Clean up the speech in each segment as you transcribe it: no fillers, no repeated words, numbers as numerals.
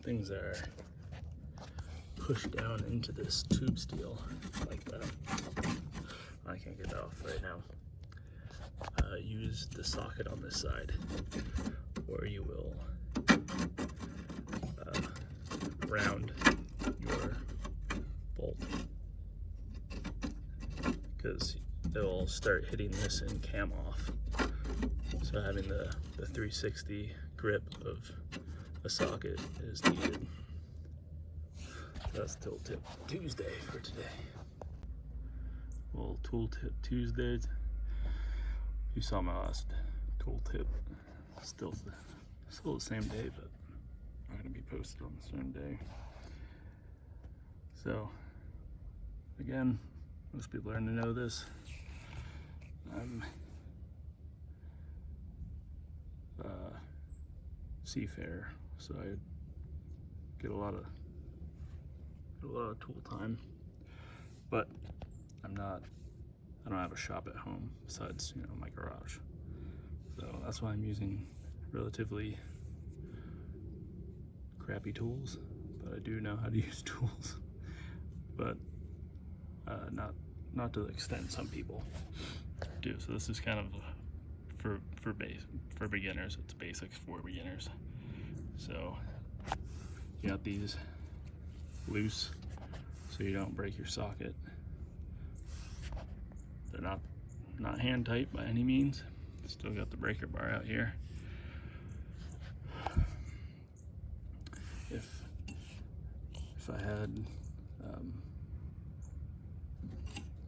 things are pushed down into this tube steel like that. I can't get it off right now. Use the socket on this side, or you will round your bolt, because it will start hitting this and cam off. So having the 360 grip of a socket is needed. That's Tool Tip Tuesday for today. Well, Tool Tip Tuesday. You saw my last tool tip. Still the same day, but I'm gonna be posted on the same day. So again, most people already know this. I'm seafarer, so I get a lot of tool time, but I don't have a shop at home besides, my garage. So that's why I'm using relatively crappy tools, but I do know how to use tools. But not to the extent some people do. So this is kind of for beginners. It's basics for beginners. So you got these loose so you don't break your socket. They're not hand tight by any means. Still got the breaker bar out here. If I had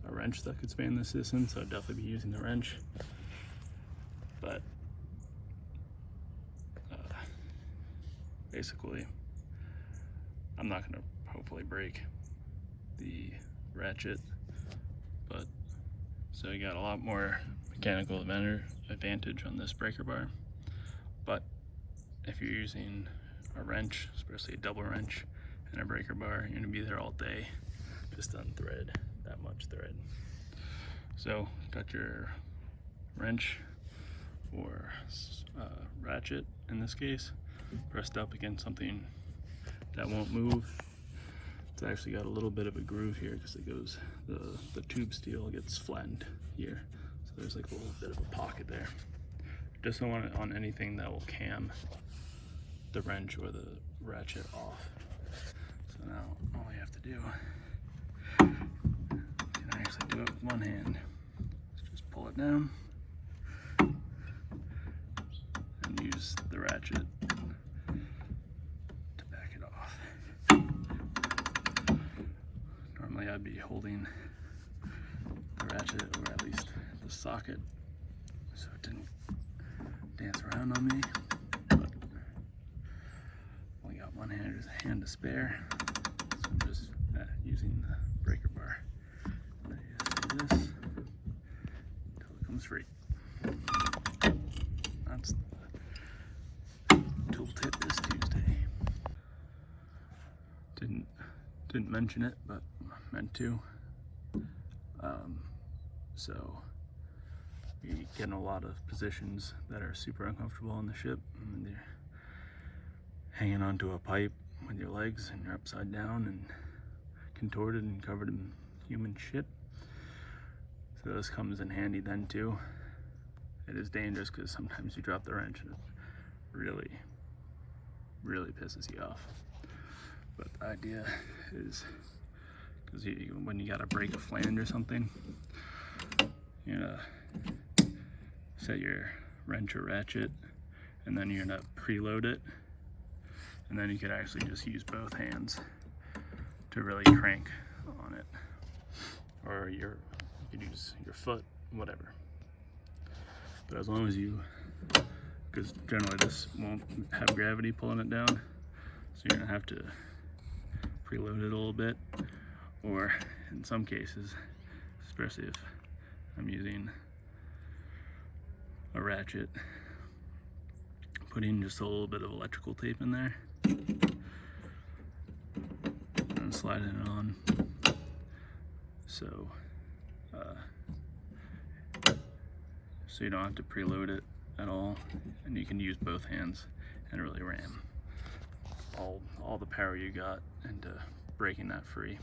a wrench that could span this distance, I'd definitely be using the wrench. But basically, I'm not gonna hopefully break the ratchet, but so you got a lot more mechanical advantage on this breaker bar. But if you're using a wrench, especially a double wrench and a breaker bar, you're gonna be there all day just to unthread that much thread. So got your wrench or ratchet in this case pressed up against something that won't move. It's actually got a little bit of a groove here because it goes, the tube steel gets flattened here. So there's like a little bit of a pocket there. Just don't want it on anything that will cam the wrench or the ratchet off. So now all you have to do, you can actually do it with one hand. Just pull it down and use the ratchet to back it off. Normally I'd be holding the ratchet, or at least the socket, so it didn't dance around on me. But only got one hand, there's a hand to spare, so I'm just using the breaker bar. And I just do this until it comes free. That's the tool tip this Tuesday. Didn't mention it, but meant to. So you get in a lot of positions that are super uncomfortable on the ship, and you're hanging onto a pipe with your legs and you're upside down and contorted and covered in human shit. So this comes in handy then too. It is dangerous because sometimes you drop the wrench and it really pisses you off. But the idea is, because when you gotta break a flange or something, you're gonna set your wrench or ratchet, and then you're gonna preload it, and then you could actually just use both hands to really crank on it, or you could use your foot, whatever. But as long as because generally this won't have gravity pulling it down, so you're gonna have to preload it a little bit, or in some cases, especially if I'm using a ratchet, putting just a little bit of electrical tape in there and sliding it on, so you don't have to preload it at all, and you can use both hands and really ram. all the power you got into breaking that free.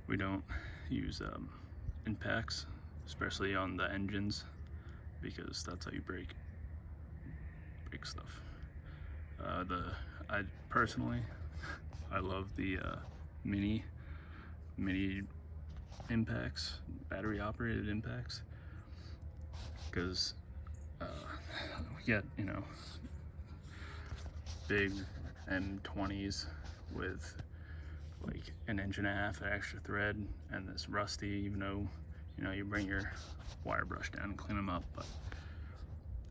We don't use impacts, especially on the engines, because that's how you break stuff. I personally, I love the mini impacts, battery operated impacts, because we get, you know, big M20s with like an inch and a half of extra thread and this rusty, even though, you know, you bring your wire brush down and clean them up, but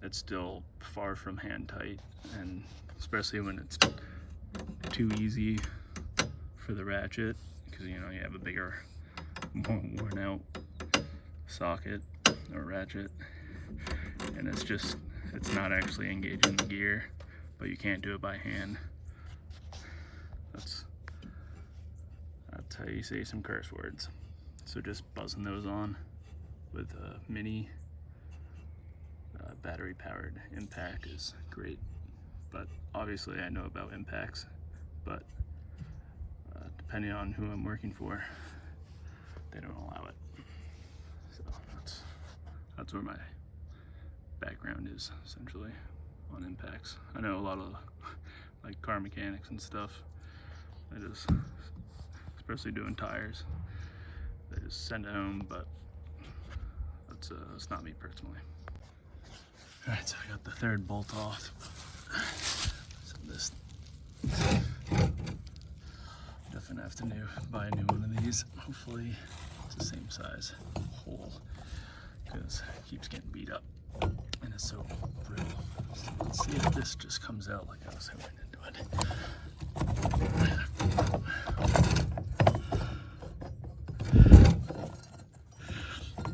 it's still far from hand tight, and especially when it's too easy for the ratchet, because, you know, you have a bigger, more worn out socket or ratchet, and it's not actually engaging the gear, but you can't do it by hand. That's how you say some curse words. So just buzzing those on with a mini battery powered impact is great. But obviously I know about impacts, but depending on who I'm working for, they don't allow it. So that's where my background is, essentially, on impacts. I know a lot of like car mechanics and stuff, they just, especially doing tires, they just send it home, but that's not me personally. All right, so I got the third bolt off. So this, definitely have to buy a new one of these. Hopefully it's the same size hole, because it keeps getting beat up and it's so brittle. So let's see if this just comes out like I was hoping into it.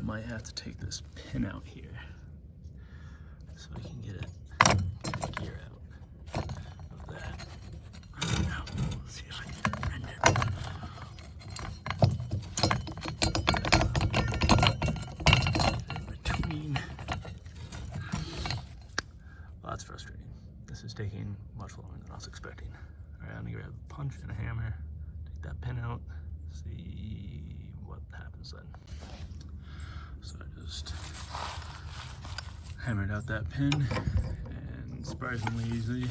Might have to take this pin out here so I can get the gear out of that. Now, let's see if I can bend it. In between. Well, that's frustrating. This is taking much longer than I was expecting. All right, I'm gonna grab a punch and a hammer, take that pin out, see what happens then. So I just hammered out that pin, and surprisingly easily,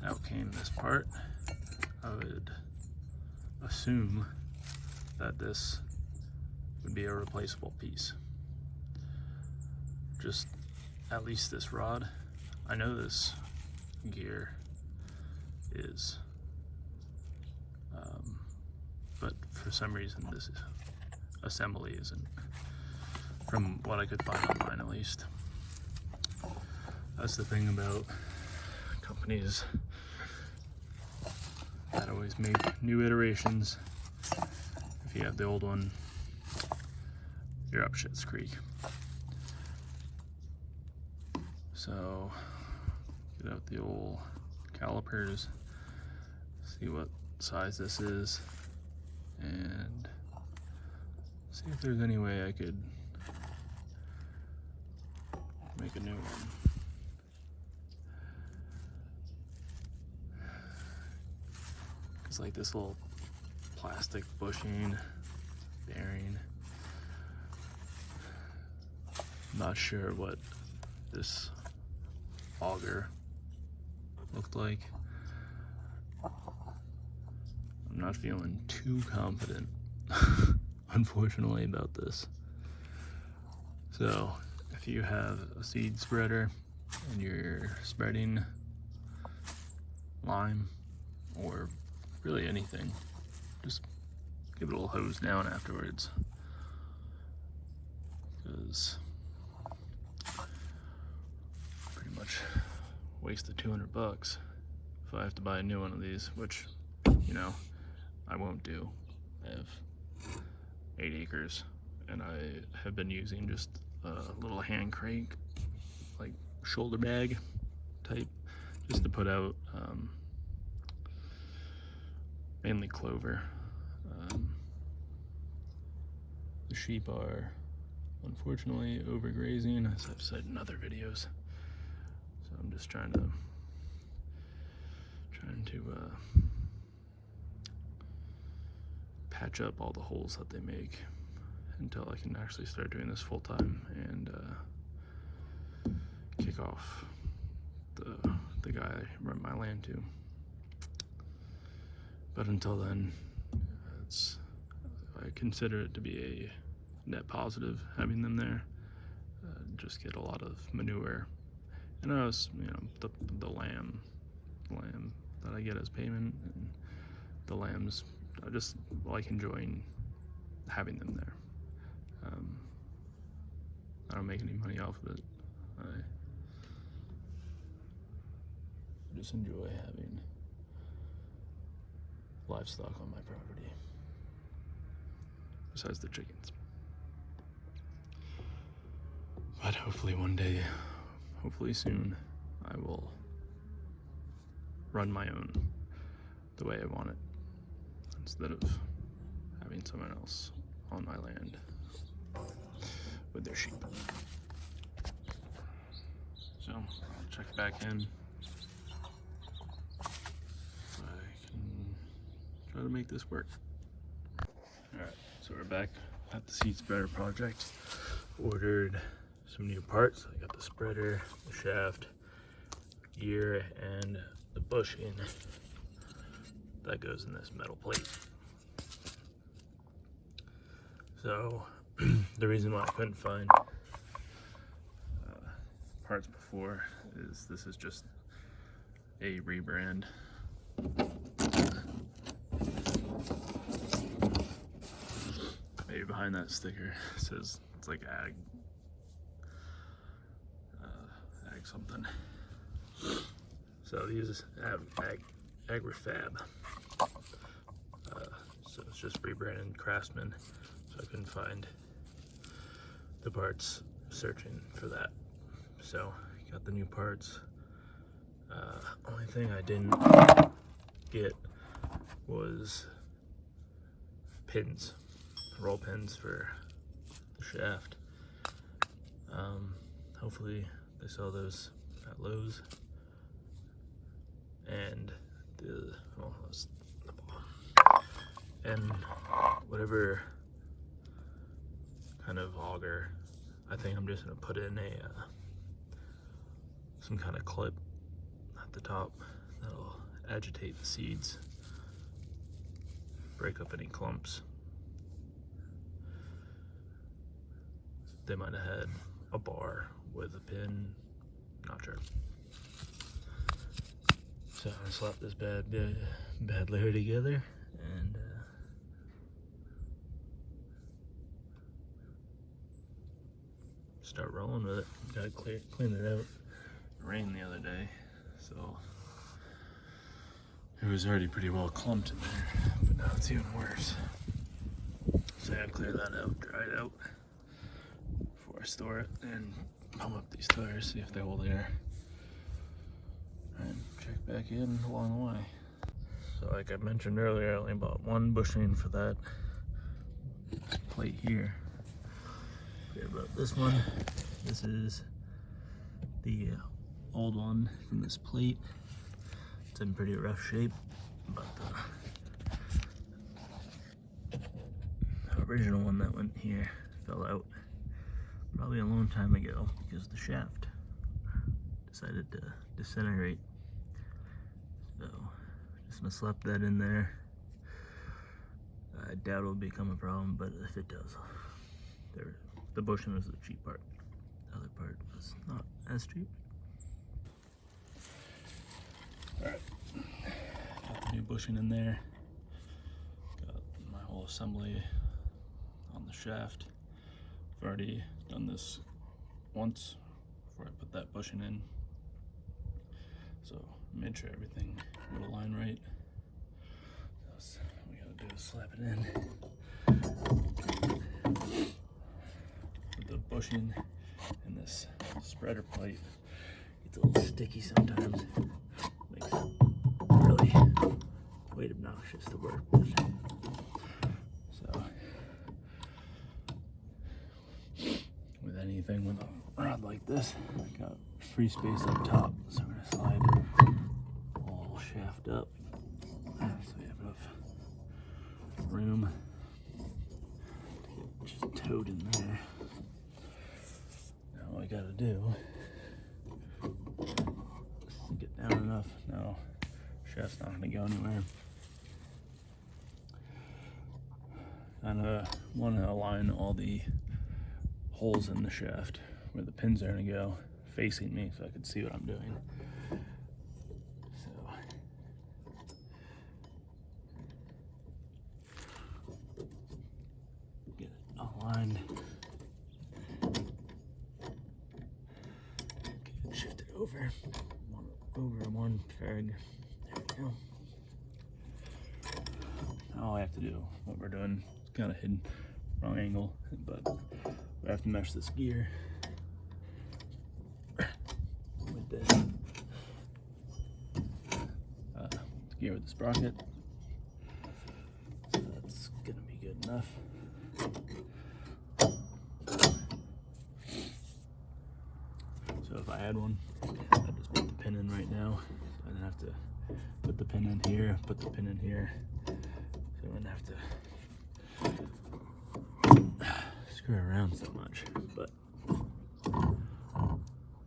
out came this part. I would assume that this would be a replaceable piece. Just at least this rod. I know this gear is, but for some reason this assembly isn't, from what I could find online at least. That's the thing about companies that always make new iterations. If you have the old one, you're up shit's creek. So get out the old calipers, see what size this is, and see if there's any way I could make a new one. It's like this little plastic bushing, bearing. I'm not sure what this auger looked like. I'm not feeling too confident, unfortunately, about this. So if you have a seed spreader and you're spreading lime or really anything, just give it a little hose down afterwards, because pretty much wasted $200 if I have to buy a new one of these, which, you know, I won't do. I have 8 acres and I have been using just a little hand crank, like shoulder bag type, just to put out mainly clover. The sheep are unfortunately overgrazing, as I've said in other videos. So I'm just trying to patch up all the holes that they make until I can actually start doing this full time and kick off the guy I rent my land to. But until then, I consider it to be a net positive having them there. Just get a lot of manure, and I was, the lamb that I get as payment, and the lambs, I just like enjoying having them there. I don't make any money off of it. I just enjoy having livestock on my property, besides the chickens. But hopefully one day, hopefully soon, I will run my own the way I want it, instead of having someone else on my land with their sheep. So I'll check back in so I can try to make this work. Alright, so we're back at the seed spreader project. Ordered some new parts. I got the spreader, the shaft, gear, and the bushing that goes in this metal plate. So the reason why I couldn't find parts before is this is just a rebrand. Maybe behind that sticker it says it's like ag something. So these AgriFab. So it's just rebranded Craftsman. So I couldn't find the parts searching for that. So got the new parts. Only thing I didn't get was pins, roll pins for the shaft. Hopefully they sell those at Lowe's. And that's the bottom. And whatever kind of auger, I think I'm just gonna put in some kind of clip at the top that'll agitate the seeds, break up any clumps. They might have had a bar with a pin, not sure. So I'm gonna slap this bad layer together and start rolling with it. Gotta clean it out. It rained the other day, so it was already pretty well clumped in there, but now it's even worse. So I gotta clear that out, dry it out before I store it, and pump up these tires, see if they hold air, and check back in along the way. So like I mentioned earlier, I only bought one bushing for that plate here. Forget about this one. This is the old one from this plate. It's in pretty rough shape, but the original one that went here fell out probably a long time ago because the shaft decided to disintegrate. So just gonna slap that in there. I doubt it'll become a problem, but if it does, the bushing was the cheap part. The other part was not as cheap. Alright, got the new bushing in there. Got my whole assembly on the shaft. I've already done this once before I put that bushing in. So made sure everything would align right. So all we gotta do is slap it in. With the bushing and this spreader plate, it's a little sticky sometimes. Makes it really quite obnoxious to work with. So with anything with a rod like this, I got free space up top, so we're gonna slide all shaft up so we have enough room to get just towed in there. Now all I gotta do is sink it down enough. Now shaft's not gonna go anywhere. Kinda wanna align all the holes in the shaft where the pins are gonna go facing me so I can see what I'm doing. So get it aligned. Okay, shift it over one peg. There we go. Now all I have to do, what we're doing, it's kind of hidden, wrong angle, but we have to mesh this gear with this gear with the sprocket. So that's gonna be good enough. So if I had one, I'd just put the pin in right now. So I don't have to put the pin in here, put the pin in here. So I wouldn't have to screw around so much, but I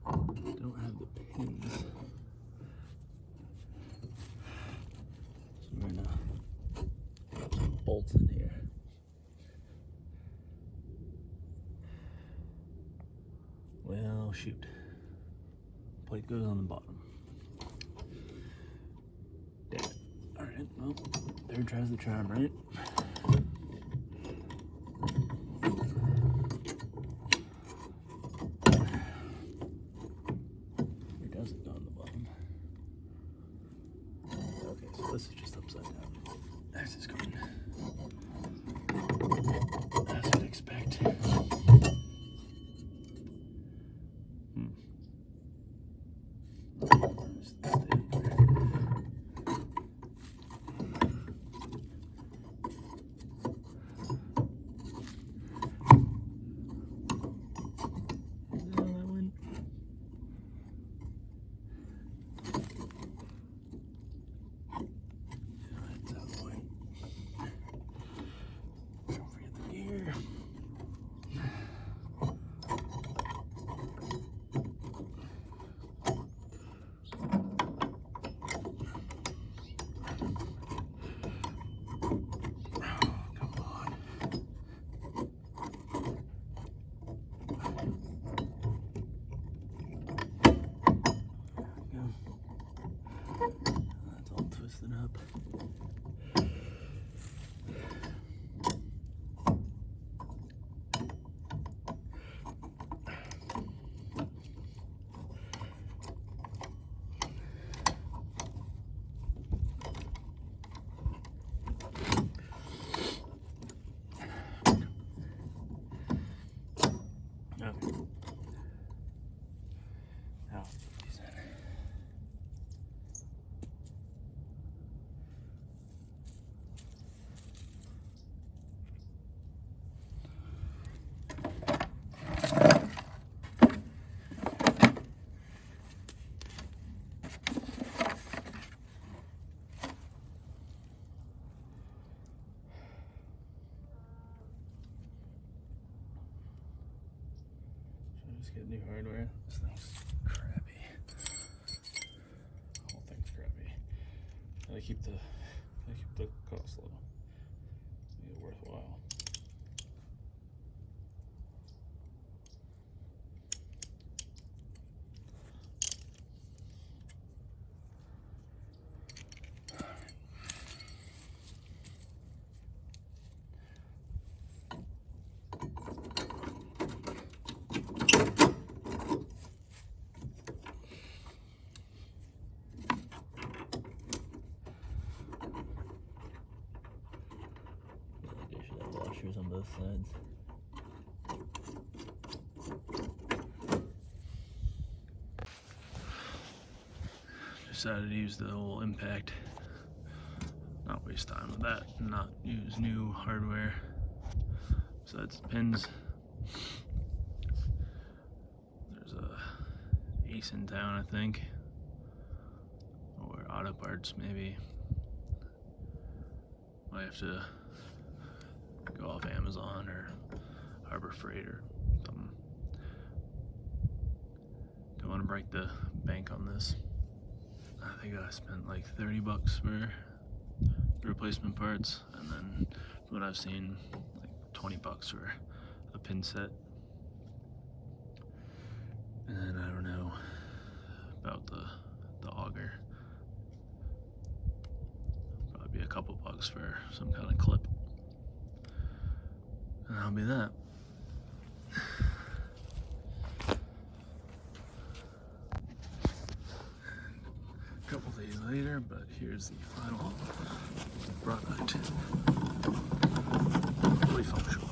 don't have the pins. So we're gonna put some bolts in here. Well, shoot. Plate goes on the bottom. Damn it. Alright, well, third tries the charm, right? Where does it go on the bottom? Okay, so this is just upside down. As it's going. As I'd expect. That's all twisted up. Just get new hardware. This thing's crappy. The whole thing's crappy. Gotta keep the cost low. Make it worthwhile. Washers on both sides. Decided to use the whole impact, not waste time with that, and not use new hardware besides the pins. There's a Ace in town, I think. or auto parts maybe. Might have to go off Amazon or Harbor Freight or something. Don't want to break the bank on this. I think I spent like 30 bucks for the replacement parts, and then from what I've seen, like 20 bucks for a pin set. And then I don't know about the auger. Probably be a couple bucks for some kind of clip. And that'll be that. A couple days later, but here's the final product. Fully functional.